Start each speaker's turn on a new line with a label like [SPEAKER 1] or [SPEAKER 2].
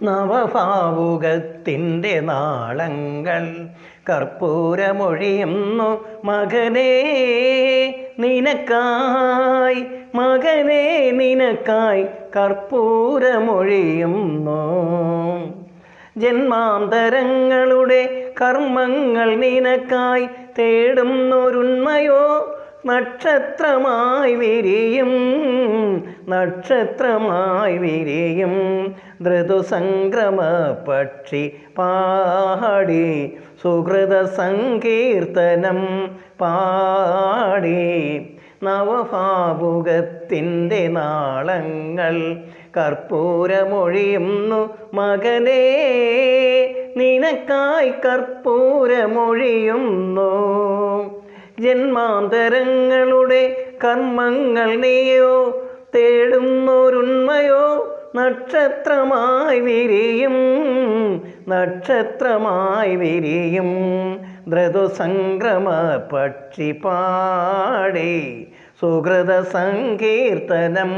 [SPEAKER 1] നവഭാവുകത്തിൻ്റെ നാളങ്ങൾ കർപ്പൂരമൊഴിയുന്നു മകനേ നിനക്കായി, മകനേ നിനക്കായി കർപ്പൂരമൊഴിയുന്നു. ജന്മാന്തരങ്ങളുടെ കർമ്മങ്ങൾ നിനക്കായി തേടുന്നൊരുണ്മയോ നക്ഷത്രമായി വിരിയും, നക്ഷത്രമായി വിരിയും. ഋതുസംക്രമ പക്ഷി പാടി സുഹൃത സങ്കീർത്തനം പാടി. നവഭാവുകത്തിൻ്റെ നാളങ്ങൾ കർപ്പൂരമൊഴിയുന്നു മകനേ നിനക്കായി കർപ്പൂരമൊഴിയുന്നു. ജന്മാന്തരങ്ങളുടെ കർമ്മങ്ങൾ നീയോ തേടുന്നൊരുണ്മയോ നക്ഷത്രമായി വിരിയും, നക്ഷത്രമായി വിരിയും. ഋതുസംക്രമ പക്ഷി പാടി സുഹൃത സങ്കീർത്തനം